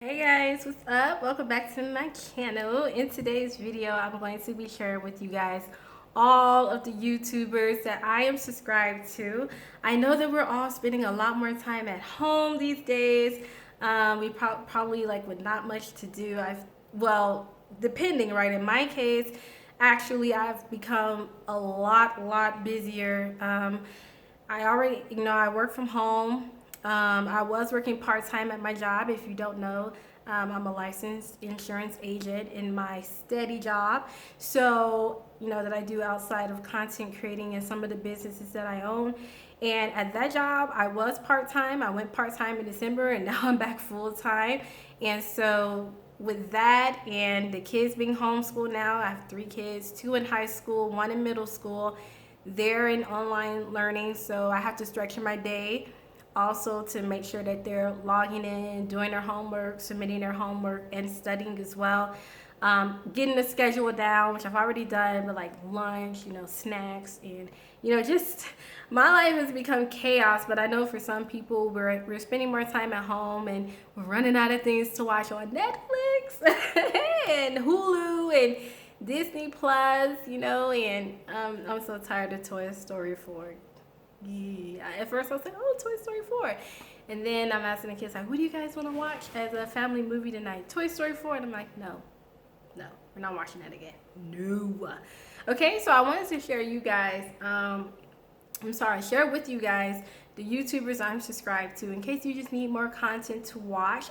Hey guys, what's up? Welcome back to my channel. In today's video, I'm going to be sharing with you guys all of the YouTubers that I am subscribed to. I know that we're all spending a lot more time at home these days. We probably like with not much to do. Depending, right? In my case, actually, I've become a lot busier. I already, I work from home. I was working part-time at my job. If you don't know, I'm a licensed insurance agent in my steady job. So, that I do outside of content creating and some of the businesses that I own. And at that job, I was part-time. I went part-time in December and now I'm back full-time. And so with that and the kids being homeschooled now, I have 3 kids, 2 in high school, 1 in middle school. They're in online learning, so I have to structure my day also to make sure that they're logging in, doing their homework, submitting their homework, and studying as well. Getting the schedule down, which I've already done, but like lunch, snacks, and just my life has become chaos. But I know for some people, we're spending more time at home and we're running out of things to watch on Netflix and Hulu and Disney Plus, and I'm so tired of Toy Story 4. Yeah, at first I was like, oh, Toy Story 4. And then I'm asking the kids, like, what do you guys want to watch as a family movie tonight? Toy Story 4? And I'm like, no, we're not watching that again. No. Okay, so I wanted to share share with you guys the YouTubers I'm subscribed to in case you just need more content to watch.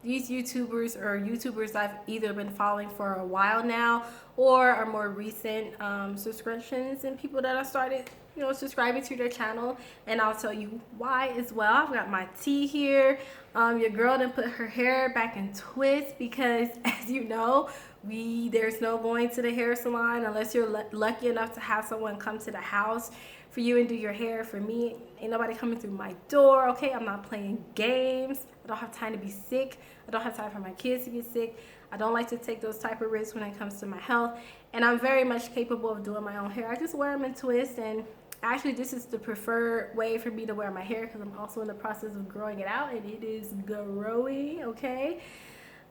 These YouTubers are YouTubers I've either been following for a while now or are more recent subscriptions and people that I started subscribing to their channel, and I'll tell you why as well. I've got my tea here. Your girl done put her hair back in twists because, as you know, there's no going to the hair salon unless you're lucky enough to have someone come to the house for you and do your hair. For me, ain't nobody coming through my door. Okay, I'm not playing games. I don't have time to be sick. I don't have time for my kids to get sick. I don't like to take those type of risks when it comes to my health, and I'm very much capable of doing my own hair. I just wear them in twists, and actually this is the preferred way for me to wear my hair because I'm also in the process of growing it out, and it is growing. Okay,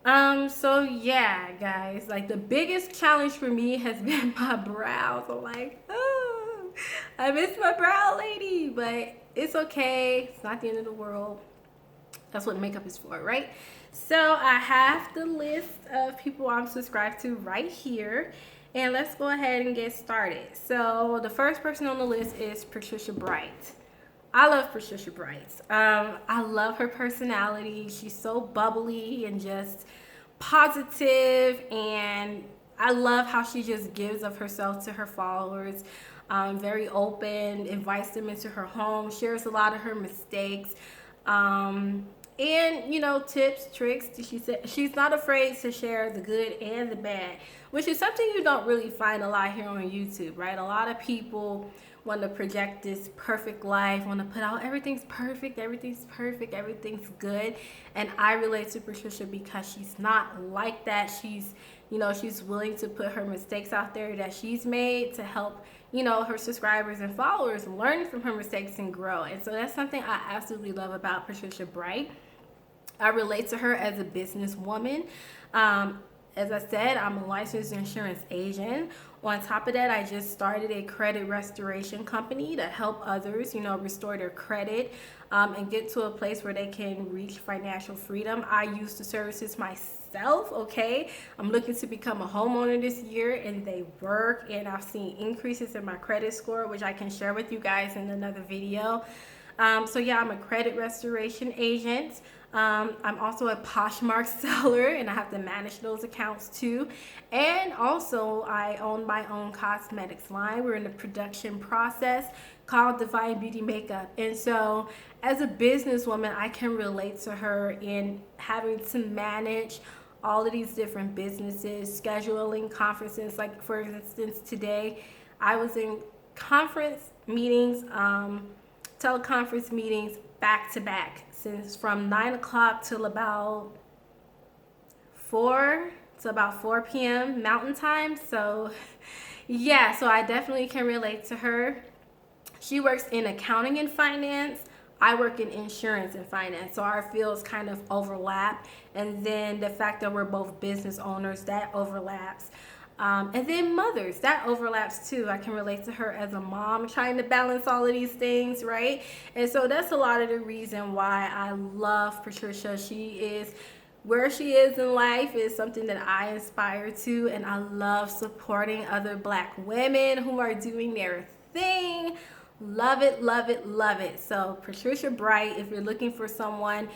so yeah, guys, like the biggest challenge for me has been my brows. I'm like, oh, I miss my brow lady, but it's okay. It's not the end of the world. That's what makeup is for, right? So I have the list of people I'm subscribed to right here, and let's go ahead and get started. So the first person on the list is Patricia Bright. I love Patricia Bright. I love her personality. She's so bubbly and just positive, and I love how she just gives of herself to her followers. Very open, invites them into her home, shares a lot of her mistakes. And tips, tricks. She said she's not afraid to share the good and the bad, which is something you don't really find a lot here on YouTube, right? A lot of people want to project this perfect life, want to put out everything's perfect, everything's good. And I relate to Patricia because she's not like that. She's willing to put her mistakes out there that she's made to help her subscribers and followers learn from her mistakes and grow. And so that's something I absolutely love about Patricia Bright. I relate to her as a businesswoman. As I said, I'm a licensed insurance agent. On top of that, I just started a credit restoration company to help others, restore their credit and get to a place where they can reach financial freedom. I use the services myself, okay? I'm looking to become a homeowner this year, and they work, and I've seen increases in my credit score, which I can share with you guys in another video. So yeah, I'm a credit restoration agent. I'm also a Poshmark seller, and I have to manage those accounts too. And also, I own my own cosmetics line. We're in the production process called Divine Beauty Makeup. And so, as a businesswoman, I can relate to her in having to manage all of these different businesses, scheduling conferences. Like, for instance, today I was in conference meetings, teleconference meetings back to back since from 9 o'clock till about 4 p.m. Mountain Time. So yeah, so I definitely can relate to her. She works in accounting and finance. I work in insurance and finance, so our fields kind of overlap. And then the fact that we're both business owners, that overlaps. And then mothers, that overlaps too. I can relate to her as a mom, trying to balance all of these things, right? And so that's a lot of the reason why I love Patricia. She is where she is in life is something that I aspire to, and I love supporting other Black women who are doing their thing. Love it, love it, love it. So Patricia Bright, if you're looking for someone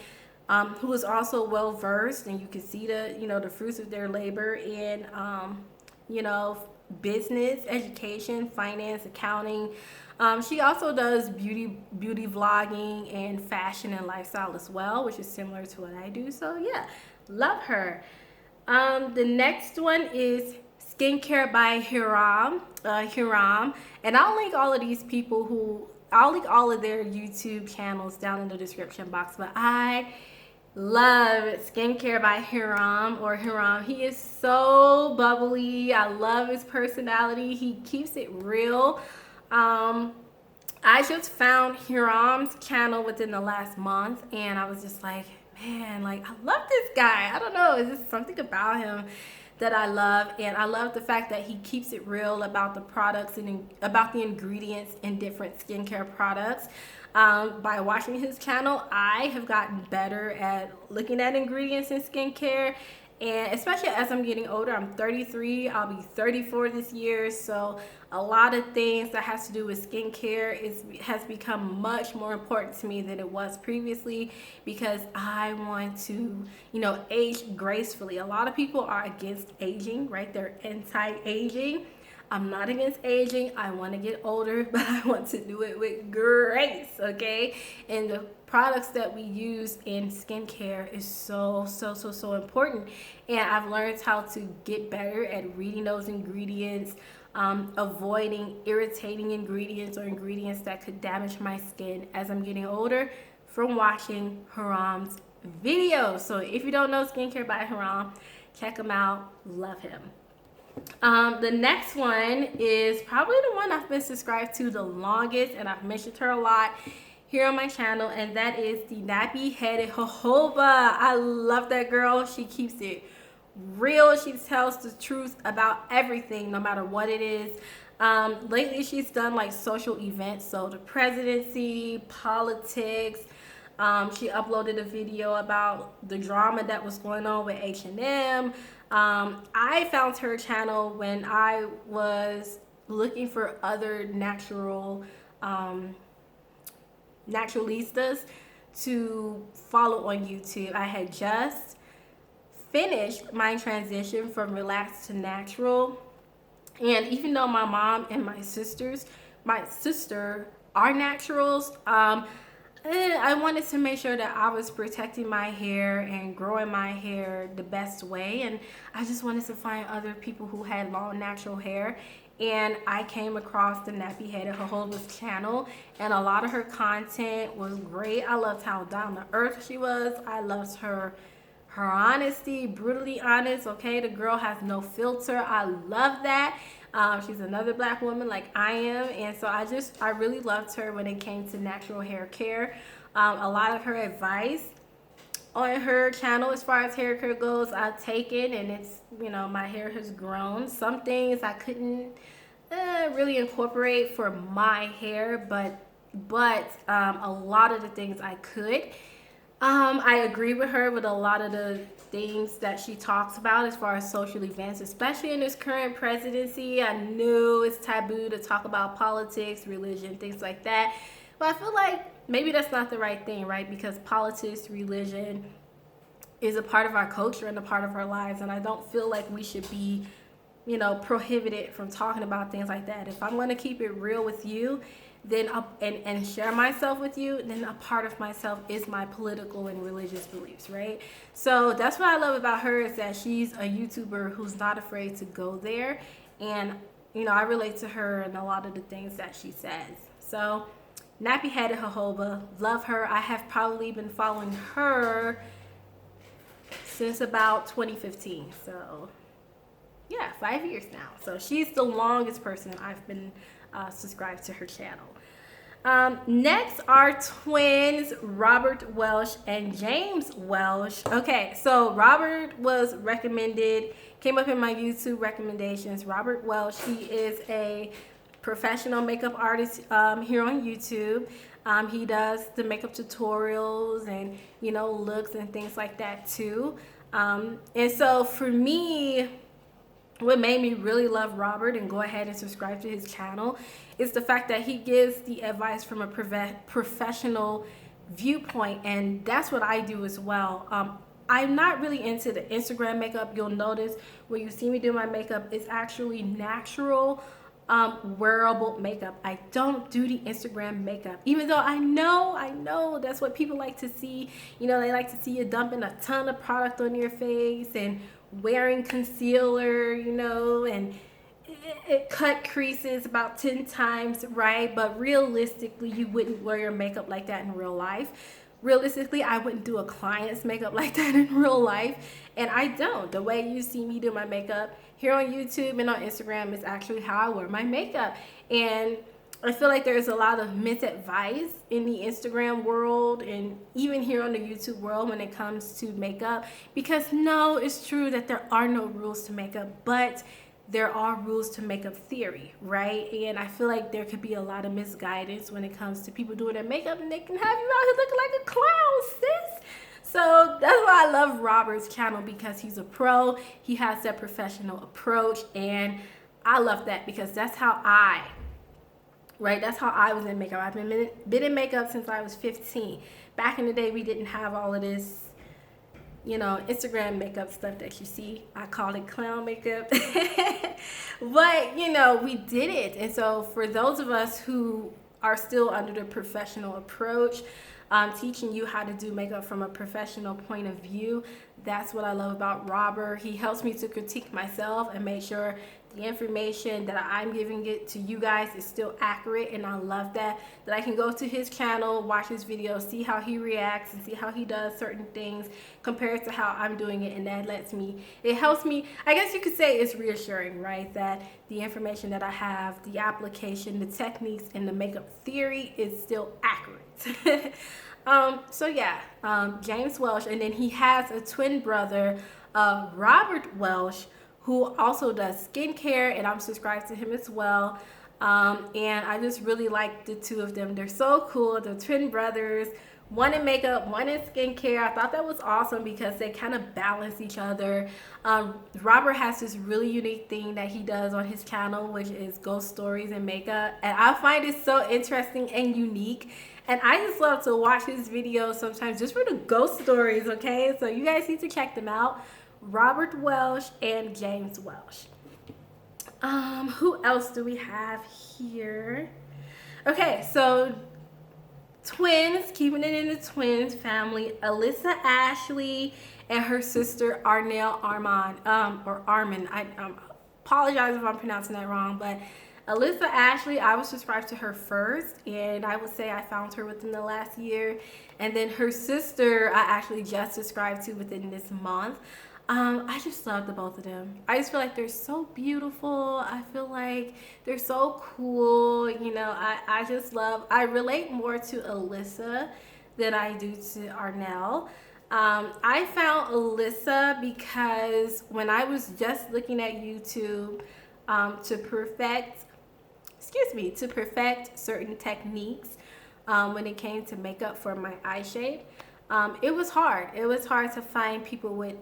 who is also well versed and you can see the fruits of their labor in business, education, finance, accounting. She also does beauty vlogging and fashion and lifestyle as well, which is similar to what I do. So yeah, love her. The next one is Skincare by Haram. And I'll link all of these people I'll link all of their YouTube channels down in the description box. But I love Skincare by Haram. He is so bubbly. I love his personality. He keeps it real. I just found Haram's channel within the last month, and I was just like, man, like, I love this guy. I don't know, is just something about him that I love. And I love the fact that he keeps it real about the products and about the ingredients in different skincare products. By watching his channel, I have gotten better at looking at ingredients in skincare, and especially as I'm getting older. I'm 33, I'll be 34 this year, so a lot of things that has to do with skincare has become much more important to me than it was previously, because I want to, age gracefully. A lot of people are against aging, right? They're anti-aging. I'm not against aging. I want to get older, but I want to do it with grace, okay? And the products that we use in skincare is so important. And I've learned how to get better at reading those ingredients, avoiding irritating ingredients or ingredients that could damage my skin as I'm getting older from watching Haram's videos. So if you don't know Skincare by Haram, check him out. Love him. The next one is probably the one I've been subscribed to the longest, and I've mentioned her a lot here on my channel, and that is the Nappy Headed Jojoba. I love that girl. She keeps it real. She tells the truth about everything, no matter what it is. Lately she's done like social events, so the presidency, politics. She uploaded a video about the drama that was going on with H&M. I found her channel when I was looking for other naturalistas to follow on YouTube. I had just finished my transition from relaxed to natural, and even though my mom and my sister are naturals, I wanted to make sure that I was protecting my hair and growing my hair the best way, and I just wanted to find other people who had long natural hair. And I came across the Nappy Headed Jojoba's channel, and a lot of her content was great. I loved how down to earth she was. I loved her honesty, brutally honest. Okay, the girl has no filter. I love that. She's another Black woman like I am, and so I really loved her when it came to natural hair care. A lot of her advice on her channel as far as hair care goes, I've taken, and it's, my hair has grown. Some things I couldn't really incorporate for my hair, but a lot of the things I could. I agree with her with a lot of the things that she talks about as far as social events, especially in this current presidency. I knew it's taboo to talk about politics, religion, things like that. But I feel like maybe that's not the right thing, right? Because politics, religion is a part of our culture and a part of our lives. And I don't feel like we should be, prohibited from talking about things like that. If I'm going to keep it real with you, then and share myself with you, then a part of myself is my political and religious beliefs, right? So that's what I love about her, is that she's a YouTuber who's not afraid to go there. And, I relate to her and a lot of the things that she says. So Nappy Headed Jojoba, love her. I have probably been following her since about 2015. So yeah, 5 years now. So she's the longest person I've been subscribed to her channel. Next are twins Robert Welsh and James Welsh. Okay, so Robert was recommended, came up in my YouTube recommendations. Robert Welsh, he is a professional makeup artist here on YouTube. He does the makeup tutorials and, you know, looks and things like that too. And so for me, what made me really love Robert and go ahead and subscribe to his channel is the fact that he gives the advice from a professional viewpoint, and that's what I do as well. I'm not really into the Instagram makeup. You'll notice when you see me do my makeup, it's actually natural, wearable makeup. I don't do the Instagram makeup, even though I know that's what people like to see. You know, they like to see you dumping a ton of product on your face and wearing concealer, you know, and it cut creases about 10 times, right? But realistically, you wouldn't wear your makeup like that in real life. Realistically, I wouldn't do a client's makeup like that in real life, and I don't. The way you see me do my makeup here on YouTube and on Instagram is actually how I wear my makeup. And I feel like there's a lot of misadvice in the Instagram world and even here on the YouTube world when it comes to makeup, because no, it's true that there are no rules to makeup, but there are rules to makeup theory, right? And I feel like there could be a lot of misguidance when it comes to people doing their makeup, and they can have you out here looking like a clown, sis. So that's why I love Robert's channel, because he's a pro. He has that professional approach, and I love that because that's how that's how I was in makeup. I've been in makeup since I was 15. Back in the day, we didn't have all of this, you know, Instagram makeup stuff that you see. I call it clown makeup. But, you know, we did it. And so for those of us who are still under the professional approach, teaching you how to do makeup from a professional point of view, that's what I love about Robert. He helps me to critique myself and make sure the information that I'm giving it to you guys is still accurate, and I love that I can go to his channel, watch his videos, see how he reacts and see how he does certain things compared to how I'm doing it, and that it helps me, I guess you could say it's reassuring, right, that the information that I have, the application, the techniques, and the makeup theory is still accurate. So yeah, James Welsh, and then he has a twin brother, Robert Welsh, who also does skincare, and I'm subscribed to him as well. And I just really like the two of them. They're so cool. They're twin brothers, one in makeup, one in skincare. I thought that was awesome because they kind of balance each other. Robert has this really unique thing that he does on his channel, which is ghost stories and makeup, and I find it so interesting and unique. And I just love to watch his videos sometimes just for the ghost stories, okay? So you guys need to check them out. Robert Welsh and James Welsh. Who else do we have here? Okay, so twins, keeping it in the twins family, Alyssa Ashley and her sister Arnell Armand, or Armin. I apologize if I'm pronouncing that wrong, but Alyssa Ashley, I was subscribed to her first, and I would say I found her within the last year. And then her sister, I actually just subscribed to within this month. I just love the both of them. I just feel like they're so beautiful. I feel like they're so cool. You know, I relate more to Alyssa than I do to Arnell. I found Alyssa because when I was just looking at YouTube to perfect certain techniques when it came to makeup for my eye shade, it was hard. It was hard to find people with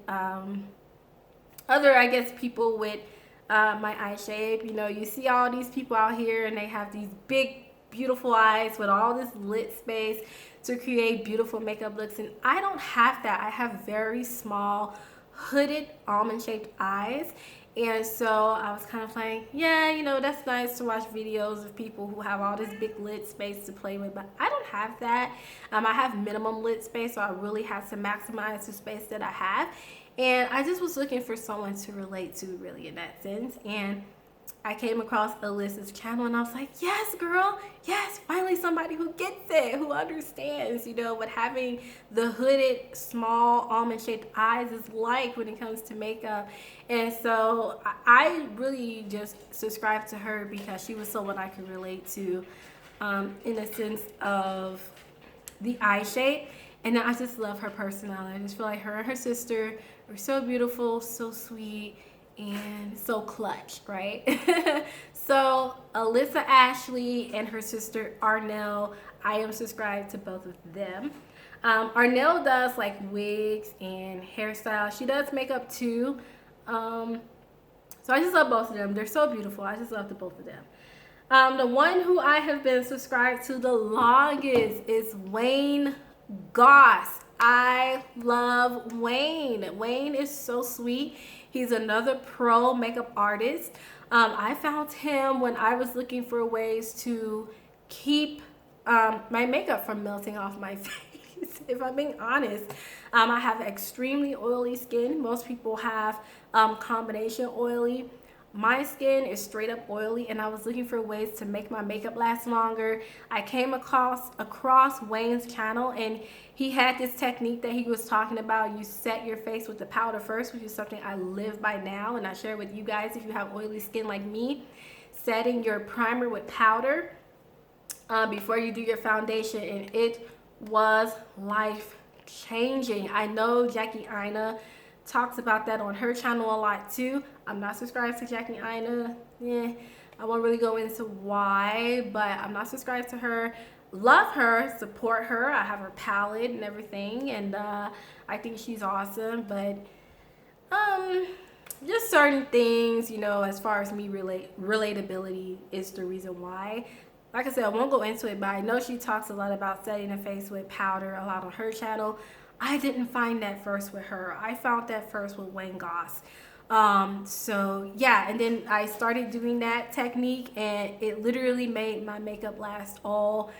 people with my eye shape. You know, you see all these people out here and they have these big, beautiful eyes with all this lid space to create beautiful makeup looks, and I don't have that. I have very small, hooded, almond-shaped eyes. And so I was kind of like, yeah, you know, that's nice to watch videos of people who have all this big lid space to play with, but I don't have that. I have minimum lid space, so I really have to maximize the space that I have. And I just was looking for someone to relate to, really, in that sense. And I came across Alyssa's channel, and I was like, yes, girl, yes, finally somebody who gets it, who understands, you know, what having the hooded, small, almond-shaped eyes is like when it comes to makeup. And so I really just subscribed to her because she was someone I could relate to. in the sense of the eye shape. And I just love her personality. I just feel like her and her sister are so beautiful, so sweet, and so clutch, right? So Alyssa Ashley and her sister Arnell, I am subscribed to both of them. Arnell does like wigs and hairstyles. She does makeup too. So I just love both of them. They're so beautiful. I just love the both of them. The one who I have been subscribed to the longest is Wayne Goss. I love Wayne. Wayne is so sweet. He's another pro makeup artist. I found him when I was looking for ways to keep my makeup from melting off my face. If I'm being honest, I have extremely oily skin. Most people have combination oily. My skin is straight up oily, and I was looking for ways to make my makeup last longer. I came across Wayne's channel, and he had this technique that he was talking about. You set your face with the powder first, which is something I live by now, and I share with you guys if you have oily skin like me. Setting your primer with powder before you do your foundation, and it was life changing. I know Jackie Aina talks about that on her channel a lot too. I'm not subscribed to Jackie Aina. I won't really go into why, but I'm not subscribed to her. Love her, support her. I have her palette and everything, and I think she's awesome. But just certain things, you know, as far as me relatability is the reason why. Like I said, I won't go into it, but I know she talks a lot about setting the face with powder a lot on her channel. I didn't find that first with her. I found that first with Wayne Goss. So yeah, and then I started doing that technique, and it literally made my makeup last all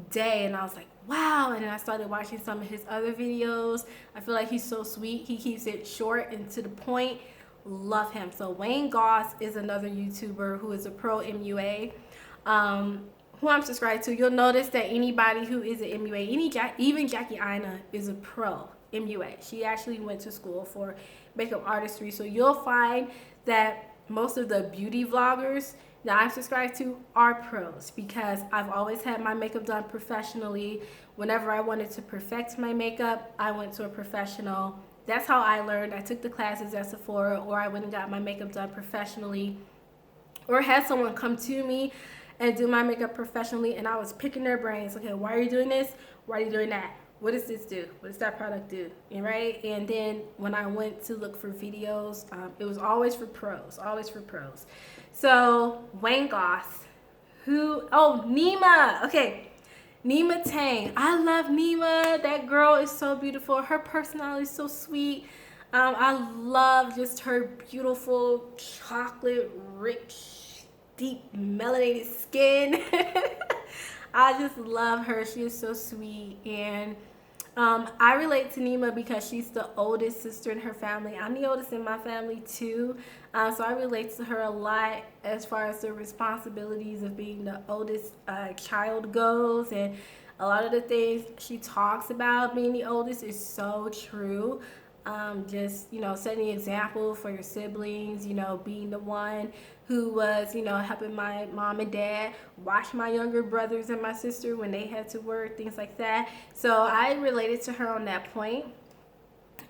day. And I was like, wow. And then I started watching some of his other videos. I feel like he's so sweet. He keeps it short and to the point. Love him. So Wayne Goss is another YouTuber who is a pro MUA. Who I'm subscribed to. You'll notice that anybody who is an MUA, even Jackie Aina is a pro MUA. She actually went to school for makeup artistry. So you'll find that most of the beauty vloggers that I'm subscribed to are pros, because I've always had my makeup done professionally. Whenever I wanted to perfect my makeup, I went to a professional. That's how I learned. I took the classes at Sephora, or I went and got my makeup done professionally, or had someone come to me and do my makeup professionally, and I was picking their brains. Okay, why are you doing this? Why are you doing that? What does this do? What does that product do? Right? And then when I went to look for videos, it was always for pros, always for pros. So Wayne Goss, Nima. Okay, Nimatane. I love Nima. That girl is so beautiful. Her personality is so sweet. I love just her beautiful chocolate rich, deep melanated skin. I just love her. She is so sweet. And I relate to Nima because she's the oldest sister in her family. I'm the oldest in my family too. So I relate to her a lot as far as the responsibilities of being the oldest child goes. And a lot of the things she talks about being the oldest is so true. Just, you know, setting the example for your siblings, you know, being the one who was, you know, helping my mom and dad watch my younger brothers and my sister when they had to work, things like that. So I related to her on that point.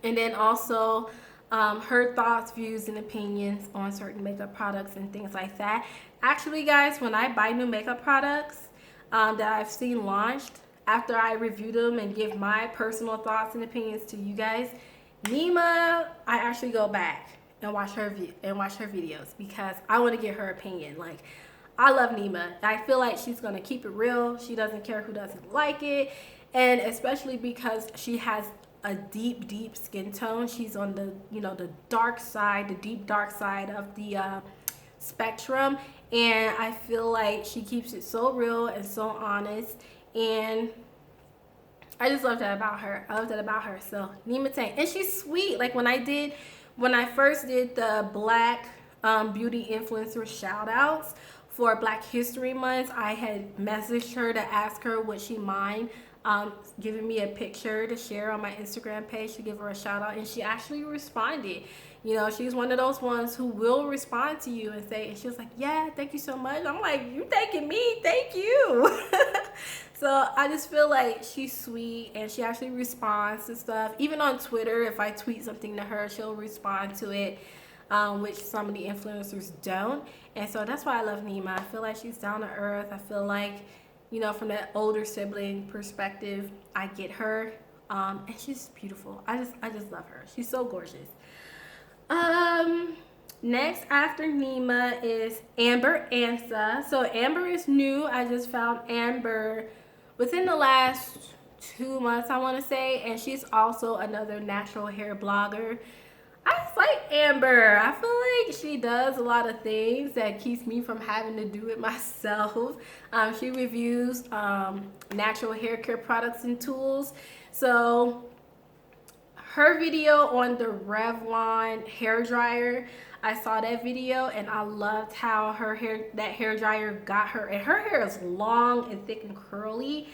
And then also her thoughts, views, and opinions on certain makeup products and things like that. Actually, guys, when I buy new makeup products that I've seen launched, after I review them and give my personal thoughts and opinions to you guys, Nima, I actually go back and watch her videos because I want to get her opinion. Like, I love Nima. I feel like she's gonna keep it real. She doesn't care who doesn't like it, and especially because she has a deep skin tone. She's on the, you know, the dark side, the deep dark side of the spectrum, and I feel like she keeps it so real and so honest, and I just love that about her. I love that about her. So Nimatane, and she's sweet. Like when I first did the Black beauty influencer shout outs for Black History Month, I had messaged her to ask her would she mind giving me a picture to share on my Instagram page to give her a shout out, and she actually responded. You know, she's one of those ones who will respond to you and say, and she was like, yeah, thank you so much. I'm like, you thanking me? Thank you. So I just feel like she's sweet, and she actually responds to stuff. Even on Twitter, if I tweet something to her, she'll respond to it, which some of the influencers don't. And so that's why I love Nima. I feel like she's down to earth. I feel like, you know, from that older sibling perspective, I get her. And she's beautiful. I just love her. She's so gorgeous. Next after Nima is Amber Ansa. So Amber is new. I just found Amber within the last 2 months, I want to say, and she's also another natural hair blogger. I just like Amber. I feel like she does a lot of things that keeps me from having to do it myself. She reviews natural hair care products and tools. So her video on the Revlon hair dryer, I saw that video and I loved how that hair dryer got her, and her hair is long and thick and curly,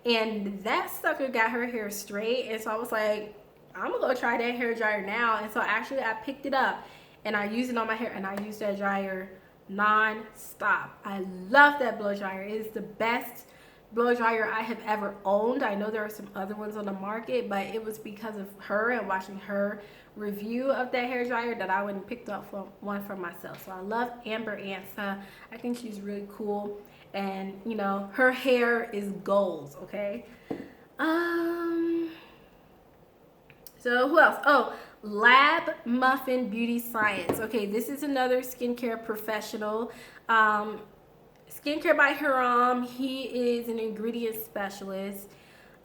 and that sucker got her hair straight. And so I was like, I'm gonna go try that hair dryer now. And so actually I picked it up and I used it on my hair, and I used that dryer non-stop. I love that blow dryer. It is the best blow dryer I have ever owned. I know there are some other ones on the market, but it was because of her and watching her review of that hair dryer that I went and picked up one for myself. So I love Amber Ansa. I think she's really cool, and you know, her hair is gold. Okay. So who else? Oh, Lab Muffin Beauty Science. Okay, this is another skincare professional. Skincare by Haram. He is an ingredient specialist.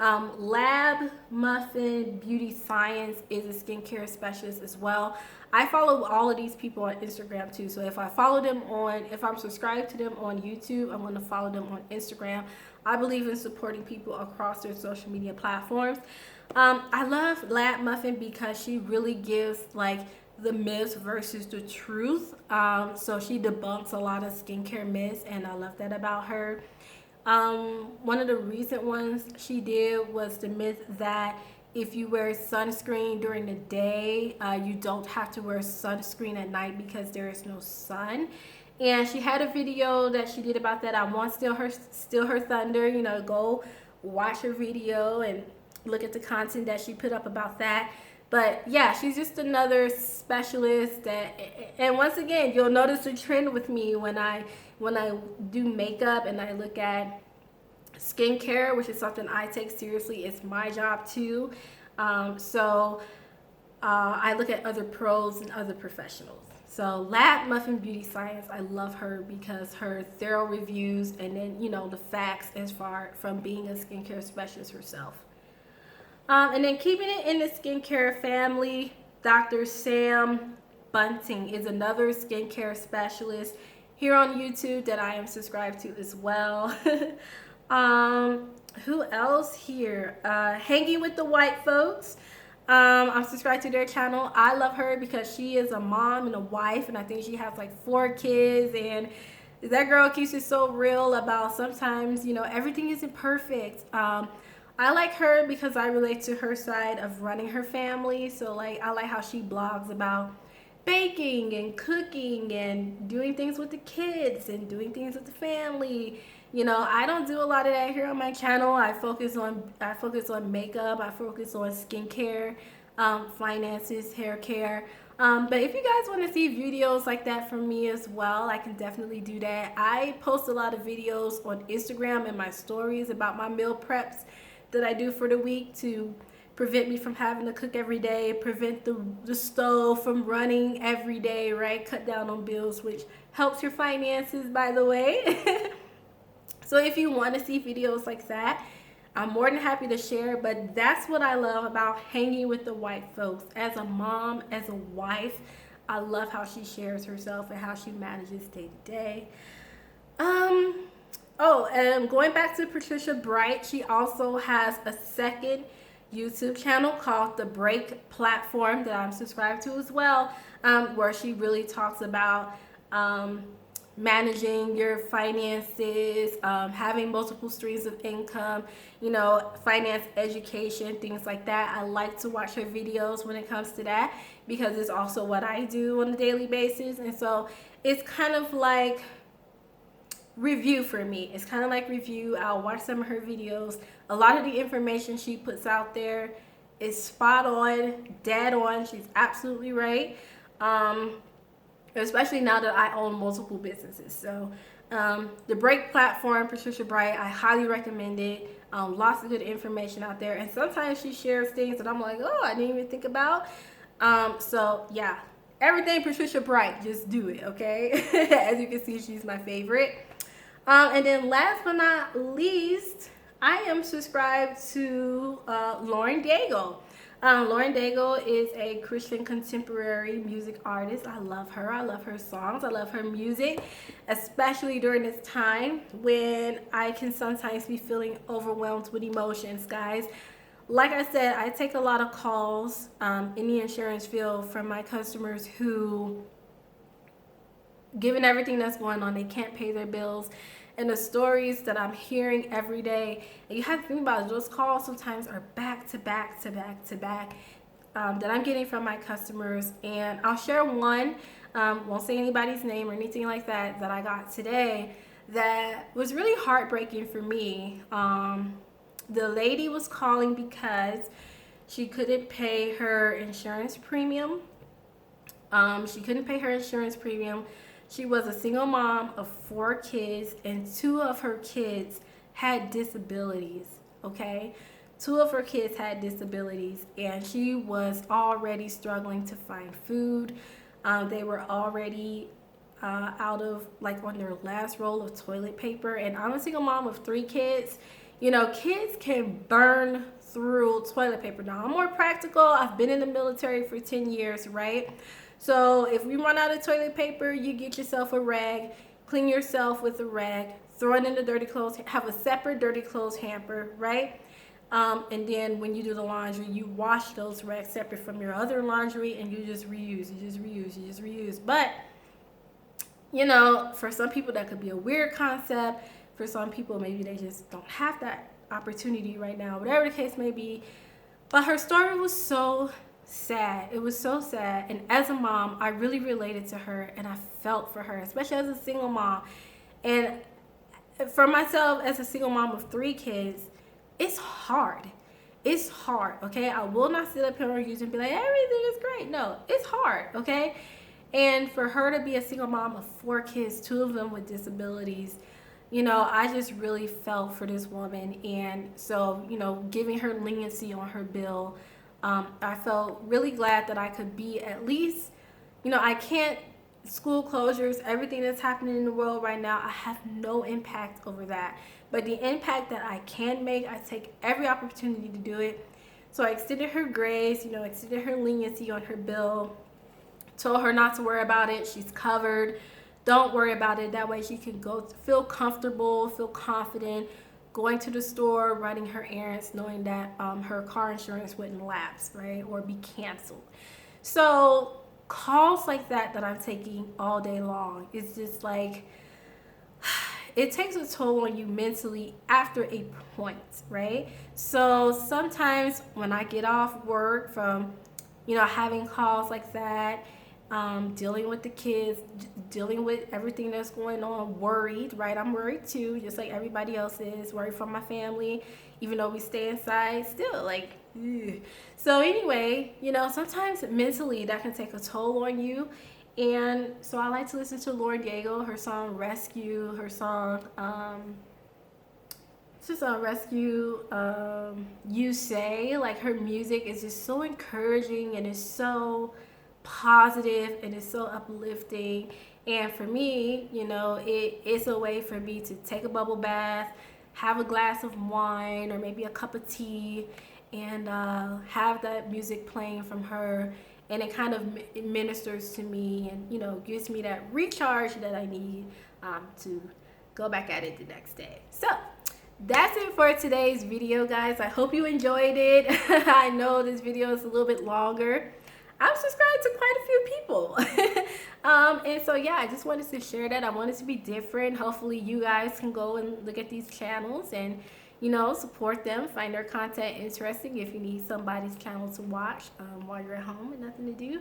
Lab Muffin Beauty Science is a skincare specialist as well. I follow all of these people on Instagram too. So if I'm subscribed to them on YouTube, I'm going to follow them on Instagram. I believe in supporting people across their social media platforms. I love Lab Muffin because she really gives like the myths versus the truth. So she debunks a lot of skincare myths, and I love that about her. One of the recent ones she did was the myth that if you wear sunscreen during the day, you don't have to wear sunscreen at night because there is no sun. And she had a video that she did about that. I want Steal Her Thunder. You know, go watch her video and look at the content that she put up about that. But yeah, she's just another specialist and once again, you'll notice a trend with me when I do makeup and I look at skincare, which is something I take seriously. It's my job too. So I look at other pros and other professionals. So Lab Muffin Beauty Science, I love her because her thorough reviews, and then, you know, the facts as far from being a skincare specialist herself. And then keeping it in the skincare family, Dr. Sam Bunting is another skincare specialist here on YouTube that I am subscribed to as well. Who else here? Hanging with the White Folks. I'm subscribed to their channel. I love her because she is a mom and a wife, and I think she has like 4 kids, and that girl keeps it so real about sometimes, you know, everything isn't perfect. I like her because I relate to her side of running her family. So like, I like how she blogs about baking and cooking and doing things with the kids and doing things with the family. You know, I don't do a lot of that here on my channel. I focus on makeup. I focus on skincare, finances, hair care. But if you guys want to see videos like that from me as well, I can definitely do that. I post a lot of videos on Instagram and my stories about my meal preps that I do for the week to prevent me from having to cook every day, prevent the stove from running every day, right? Cut down on bills, which helps your finances, by the way. So if you want to see videos like that, I'm more than happy to share. But that's what I love about Hanging with the White Folks. As a mom, as a wife, I love how she shares herself and how she manages day to day. Going back to Patricia Bright, she also has a second YouTube channel called The Break Platform that I'm subscribed to as well, where she really talks about managing your finances, having multiple streams of income, you know, finance education, things like that. I like to watch her videos when it comes to that because it's also what I do on a daily basis. And so it's kind of like review for me. It's kind of like review. I'll watch some of her videos. A lot of the information she puts out there is spot on, dead on. She's absolutely right. Especially now that I own multiple businesses. So the Break platform, Patricia Bright, I highly recommend it. Lots of good information out there. And sometimes she shares things that I'm like, oh, I didn't even think about. So yeah, everything Patricia Bright, just do it, okay? As you can see, she's my favorite. And then last but not least, I am subscribed to Lauren Daigle. Lauren Daigle is a Christian contemporary music artist. I love her. I love her songs. I love her music, especially during this time when I can sometimes be feeling overwhelmed with emotions, guys. Like I said, I take a lot of calls in the insurance field from my customers who, given everything that's going on, they can't pay their bills. And the stories that I'm hearing every day, and you have to think about it, those calls sometimes are back to back to back to back that I'm getting from my customers. And I'll share one, won't say anybody's name or anything like that, that I got today that was really heartbreaking for me. The lady was calling because she couldn't pay her insurance premium. She couldn't pay her insurance premium. She was a single mom of 4 kids, and 2 of her kids had disabilities, okay? 2 of her kids had disabilities, and she was already struggling to find food. They were already out of, like, on their last roll of toilet paper, and I'm a single mom of 3 kids. You know, kids can burn through toilet paper. Now, I'm more practical. I've been in the military for 10 years, right? So if we run out of toilet paper, you get yourself a rag, clean yourself with a rag, throw it in the dirty clothes, have a separate dirty clothes hamper, right? And then when you do the laundry, you wash those rags separate from your other laundry, and you just reuse, you just reuse, you just reuse. But, you know, for some people that could be a weird concept. For some people, maybe they just don't have that opportunity right now, whatever the case may be. But her story was so sad. It was so sad. And as a mom, I really related to her, and I felt for her, especially as a single mom. And for myself, as a single mom of 3 kids, it's hard. It's hard, okay? I will not sit up here on YouTube and be like, everything is great. No, it's hard, okay? And for her to be a single mom of 4 kids, 2 of them with disabilities, you know, I just really felt for this woman. And so, you know, giving her leniency on her bill, I felt really glad that I could be at least, you know, I can't, school closures, everything that's happening in the world right now, I have no impact over that. But the impact that I can make, I take every opportunity to do it. So I extended her grace, you know, extended her leniency on her bill, told her not to worry about it. She's covered. Don't worry about it. That way she can go feel comfortable, feel confident, going to the store, running her errands, knowing that her car insurance wouldn't lapse, right, or be canceled. So calls like that I'm taking all day long, it's just like, it takes a toll on you mentally after a point, right? So sometimes when I get off work from, you know, having calls like that, dealing with the kids, dealing with everything that's going on, worried, right? I'm worried too, just like everybody else is, worried for my family, even though we stay inside, still like, ugh. So anyway, you know, sometimes mentally that can take a toll on you. And so I like to listen to Lauren Daigle, her song Rescue, her song, Rescue, You Say, like her music is just so encouraging and it's so positive and it's so uplifting. And for me, you know, it's a way for me to take a bubble bath, have a glass of wine or maybe a cup of tea, and have that music playing from her, and it kind of ministers to me and, you know, gives me that recharge that I need to go back at it the next day. So that's it for today's video, guys. I hope you enjoyed it. I know this video is a little bit longer. I'm subscribed to quite a few people. And so yeah, I just wanted to share that. I wanted to be different. Hopefully you guys can go and look at these channels and, you know, support them, find their content interesting if you need somebody's channel to watch while you're at home and nothing to do.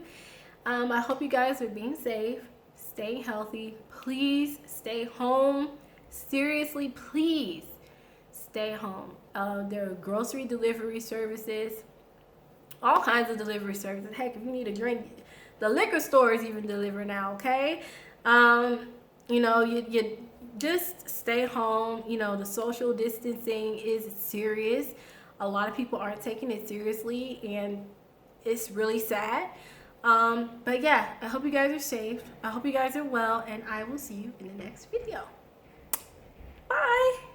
I hope you guys are being safe, staying healthy. Please stay home. Seriously, please stay home. There are grocery delivery services, all kinds of delivery services. Heck, if you need a drink, the liquor stores even deliver now, okay? You know, you just stay home. You know, the social distancing is serious. A lot of people aren't taking it seriously, and it's really sad. But yeah, I hope you guys are safe. I hope you guys are well, and I will see you in the next video. Bye.